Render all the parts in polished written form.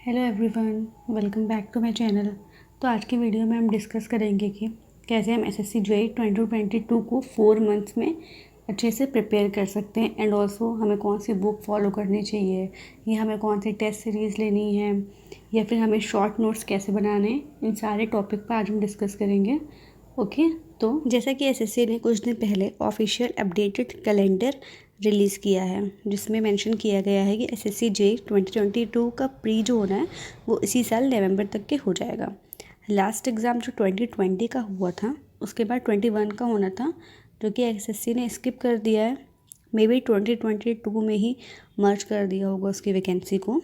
Hello everyone, welcome back to my channel. तो आज की वीडियो में हम डिस्कस करेंगे कि कैसे हम एसएससी जेईई 2022 को 4 मंथ्स में अच्छे से प्रिपेयर कर सकते हैं एंड ऑल्सो हमें कौन सी बुक फॉलो करनी चाहिए या हमें कौन सी टेस्ट सीरीज़ लेनी है या फिर हमें शॉर्ट नोट्स कैसे बनाने हैं। इन सारे टॉपिक पर आज हम डिस्कस करेंगे। ओके, तो जैसा कि एसएससी ने कुछ दिन पहले ऑफिशियल अपडेटेड कैलेंडर रिलीज़ किया है जिसमें मेंशन किया गया है कि एसएससी जेईई 2022 का प्री जो होना है वो इसी साल नवंबर तक के हो जाएगा। लास्ट एग्ज़ाम जो 2020 का हुआ था उसके बाद 21 का होना था, जो कि एसएससी ने स्किप कर दिया है। मे बी 2022 में ही मर्ज कर दिया होगा उसकी वैकेंसी को।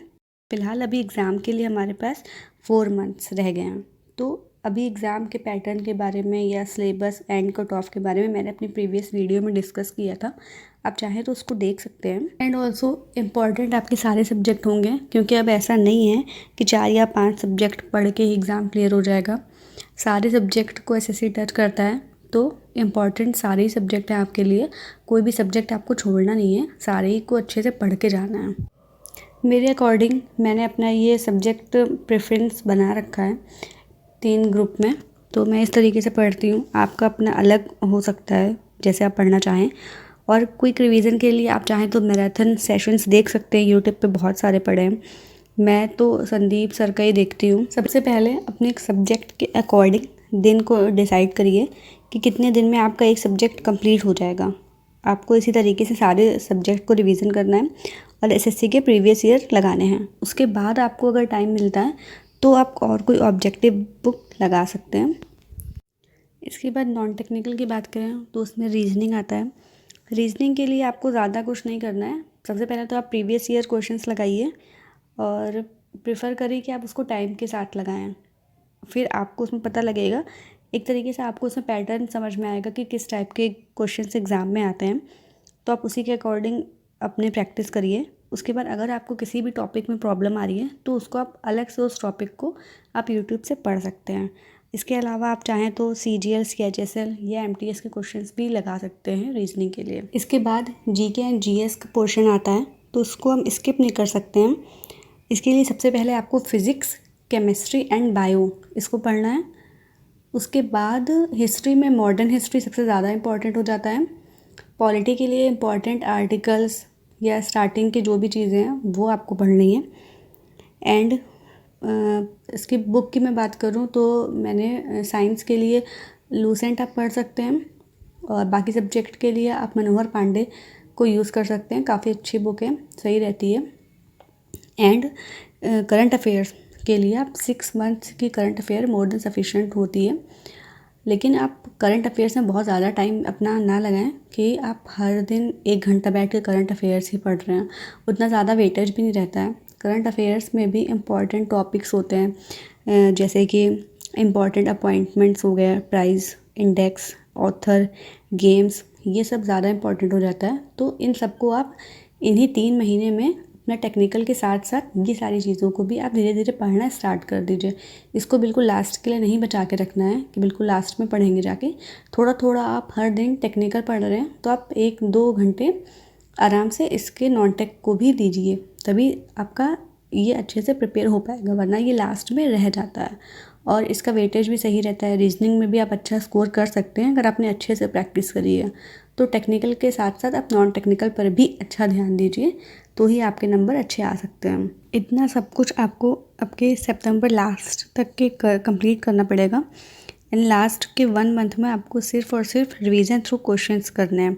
फ़िलहाल अभी एग्ज़ाम के लिए हमारे पास 4 मंथ्स रह गए हैं। तो अभी एग्ज़ाम के पैटर्न के बारे में या सिलेबस एंड कट ऑफ के बारे में मैंने अपनी प्रीवियस वीडियो में डिस्कस किया था, आप चाहें तो उसको देख सकते हैं। एंड ऑल्सो इम्पॉर्टेंट आपके सारे सब्जेक्ट होंगे, क्योंकि अब ऐसा नहीं है कि 4 या 5 सब्जेक्ट पढ़ के ही एग्ज़ाम क्लियर हो जाएगा। सारे सब्जेक्ट को एसएससी टच करता है, तो इम्पॉर्टेंट सारे ही सब्जेक्ट हैं आपके लिए। कोई भी सब्जेक्ट आपको छोड़ना नहीं है, सारे ही को अच्छे से पढ़ के जाना है। मेरे अकॉर्डिंग मैंने अपना ये सब्जेक्ट प्रेफरेंस बना रखा है 3 ग्रुप में, तो मैं इस तरीके से पढ़ती हूँ। आपका अपना अलग हो सकता है जैसे आप पढ़ना चाहें। और क्विक रिवीजन के लिए आप चाहें तो मैराथन सेशंस देख सकते हैं, यूट्यूब पे बहुत सारे पढ़े हैं। मैं तो संदीप सर का ही देखती हूँ। सबसे पहले अपने एक सब्जेक्ट के अकॉर्डिंग दिन को डिसाइड करिए कि कितने दिन में आपका एक सब्जेक्ट कंप्लीट हो जाएगा। आपको इसी तरीके से सारे सब्जेक्ट को रिवीजन करना है और एसएससी के प्रीवियस ईयर लगाने हैं। उसके बाद आपको अगर टाइम मिलता है तो आप और कोई ऑब्जेक्टिव बुक लगा सकते हैं। इसके बाद नॉन टेक्निकल की बात करें तो उसमें रीजनिंग आता है। रीजनिंग के लिए आपको ज़्यादा कुछ नहीं करना है। सबसे पहले तो आप प्रीवियस ईयर क्वेश्चंस लगाइए और प्रेफर करिए कि आप उसको टाइम के साथ लगाएं। फिर आपको उसमें पता लगेगा, एक तरीके से आपको उसमें पैटर्न समझ में आएगा कि किस टाइप के क्वेश्चंस एग्ज़ाम में आते हैं। तो आप उसी के अकॉर्डिंग अपने प्रैक्टिस करिए। उसके बाद अगर आपको किसी भी टॉपिक में प्रॉब्लम आ रही है तो उसको आप अलग से उस टॉपिक को आप यूट्यूब से पढ़ सकते हैं। इसके अलावा आप चाहें तो CGL, CHSL या MTS के क्वेश्चंस भी लगा सकते हैं रीजनिंग के लिए। इसके बाद GK एंड GS का पोर्शन आता है, तो उसको हम स्किप नहीं कर सकते हैं। इसके लिए सबसे पहले आपको फिज़िक्स, केमिस्ट्री एंड बायो इसको पढ़ना है। उसके बाद हिस्ट्री में मॉडर्न हिस्ट्री सबसे ज़्यादा इम्पॉर्टेंट हो जाता है। पॉलिटी के लिए इम्पॉर्टेंट आर्टिकल्स या स्टार्टिंग की जो भी चीज़ें हैं वो आपको पढ़नी है। एंड इसकी बुक की मैं बात करूँ तो मैंने साइंस के लिए लूसेंट आप पढ़ सकते हैं और बाकी सब्जेक्ट के लिए आप मनोहर पांडे को यूज़ कर सकते हैं। काफ़ी अच्छी बुक है, सही रहती है। एंड करंट अफेयर्स के लिए आप 6 मंथ्स की current affair more than sufficient होती है। लेकिन आप करंट अफेयर्स में बहुत ज़्यादा टाइम अपना ना लगाएं कि आप हर दिन 1 घंटा बैठ के करंट अफेयर्स ही पढ़ रहे हैं। उतना ज़्यादा वेटेज भी नहीं रहता है। करंट अफेयर्स में भी इम्पॉर्टेंट टॉपिक्स होते हैं, जैसे कि इम्पॉर्टेंट अपॉइंटमेंट्स हो गए, प्राइस इंडेक्स, ऑथर, गेम्स, ये सब ज़्यादा इम्पॉर्टेंट हो जाता है। तो इन सबको आप इन्हीं 3 महीने में अपना टेक्निकल के साथ साथ ये सारी चीज़ों को भी आप धीरे धीरे पढ़ना स्टार्ट कर दीजिए। इसको बिल्कुल लास्ट के लिए नहीं बचा के रखना है कि बिल्कुल लास्ट में पढ़ेंगे जाके। थोड़ा थोड़ा आप हर दिन टेक्निकल पढ़ रहे हैं तो आप 1-2 घंटे आराम से इसके नॉन टेक को भी दीजिए, तभी आपका ये अच्छे से प्रिपेयर हो पाएगा, वरना ये लास्ट में रह जाता है। और इसका वेटेज भी सही रहता है। रीजनिंग में भी आप अच्छा स्कोर कर सकते हैं अगर आपने अच्छे से प्रैक्टिस करी है। तो टेक्निकल के साथ साथ आप नॉन टेक्निकल पर भी अच्छा ध्यान दीजिए, तो ही आपके नंबर अच्छे आ सकते हैं। इतना सब कुछ आपको आपके सितंबर लास्ट तक के कंप्लीट करना पड़ेगा। एंड लास्ट के 1 मंथ में आपको सिर्फ और सिर्फ रिवीजन थ्रू क्वेश्चंस करने हैं।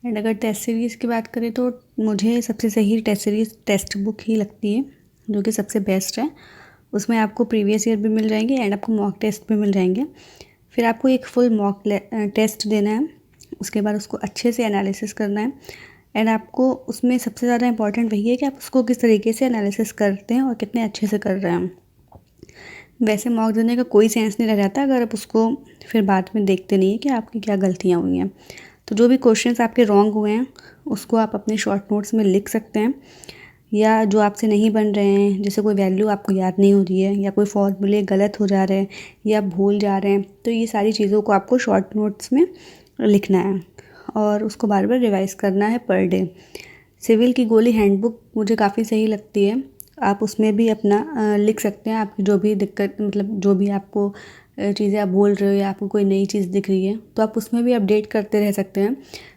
एंड अगर टेस्ट सीरीज़ की बात करें तो मुझे सबसे सही टेस्ट सीरीज़ टेक्स्ट बुक ही लगती है, जो कि सबसे बेस्ट है। उसमें आपको प्रीवियस ईयर भी मिल जाएंगे एंड आपको मॉक टेस्ट भी मिल जाएंगे। फिर आपको एक फुल मॉक टेस्ट देना है, उसके बाद उसको अच्छे से एनालिसिस करना है। एंड आपको उसमें सबसे ज़्यादा इंपॉर्टेंट वही है कि आप उसको किस तरीके से एनालिसिस करते हैं और कितने अच्छे से कर रहे हैं। वैसे मॉक देने का कोई सेंस नहीं रह जाता अगर आप उसको फिर बाद में देखते नहीं है कि आपकी क्या गलतियाँ हुई हैं। तो जो भी क्वेश्चंस आपके रॉन्ग हुए हैं उसको आप अपने शॉर्ट नोट्स में लिख सकते हैं, या जो आपसे नहीं बन रहे हैं, जैसे कोई वैल्यू आपको याद नहीं हो रही है या कोई फॉर्मूले गलत हो जा रहे हैं या भूल जा रहे हैं, तो ये सारी चीज़ों को आपको शॉर्ट नोट्स में लिखना है और उसको बार बार रिवाइज़ करना है पर डे। सिविल की गोली हैंडबुक मुझे काफ़ी सही लगती है। आप उसमें भी अपना लिख सकते हैं आपकी जो भी दिक्कत, मतलब जो भी आपको चीज़ें आप बोल रहे हो या आपको कोई नई चीज़ दिख रही है तो आप उसमें भी अपडेट करते रह सकते हैं,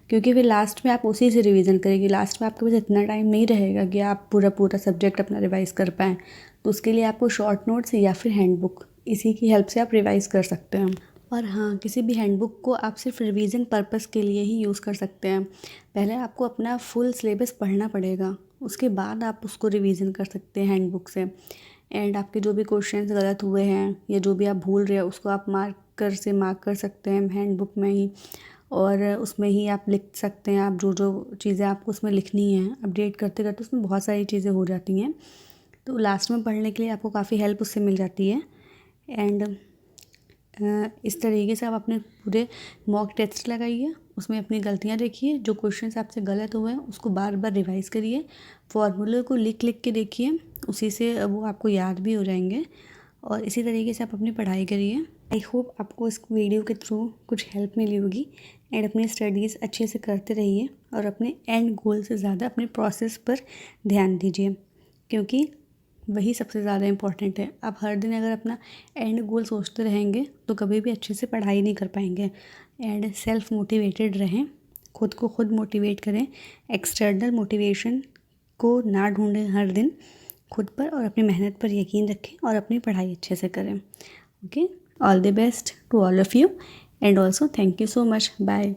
क्योंकि फिर लास्ट में आप उसी से रिवीजन करेंगे। लास्ट में आपके पास इतना टाइम नहीं रहेगा कि आप पूरा सब्जेक्ट अपना रिवाइज़ कर पाएँ। तो उसके लिए आपको शॉर्ट नोट्स या फिर हैंडबुक, इसी की हेल्प से आप रिवाइज़ कर सकते हैं। और हाँ, किसी भी हैंडबुक को आप सिर्फ रिवीजन पर्पस के लिए ही यूज़ कर सकते हैं। पहले आपको अपना फुल सिलेबस पढ़ना पड़ेगा, उसके बाद आप उसको रिवीजन कर सकते हैं हैंडबुक से। एंड आपके जो भी क्वेश्चंस गलत हुए हैं या जो भी आप भूल रहे हो उसको आप मार्क कर सकते हैं हैंडबुक में ही, और उसमें ही आप लिख सकते हैं। आप जो जो चीज़ें आपको उसमें लिखनी है, अपडेट करते करते उसमें बहुत सारी चीज़ें हो जाती हैं, तो लास्ट में पढ़ने के लिए आपको काफ़ी हेल्प उससे मिल जाती है। एंड इस तरीके से आप अपने पूरे मॉक टेस्ट लगाइए, उसमें अपनी गलतियाँ देखिए, जो क्वेश्चंस आपसे गलत हुए हैं उसको बार बार रिवाइज़ करिए, फॉर्मूले को लिख लिख के देखिए, उसी से वो आपको याद भी हो जाएंगे। और इसी तरीके से आप अपनी पढ़ाई करिए। आई होप आपको इस वीडियो के थ्रू कुछ हेल्प मिली होगी। एंड अपनी स्टडीज़ अच्छे से करते रहिए और अपने एंड गोल से ज़्यादा अपने प्रोसेस पर ध्यान दीजिए, क्योंकि वही सबसे ज़्यादा इम्पॉर्टेंट है। आप हर दिन अगर अपना एंड गोल सोचते रहेंगे तो कभी भी अच्छे से पढ़ाई नहीं कर पाएंगे। एंड सेल्फ मोटिवेटेड रहें, खुद को खुद मोटिवेट करें, एक्सटर्नल मोटिवेशन को ना ढूंढें हर दिन, खुद पर और अपनी मेहनत पर यकीन रखें और अपनी पढ़ाई अच्छे से करें। Okay, all the best to all of you and also thank you so much. Bye.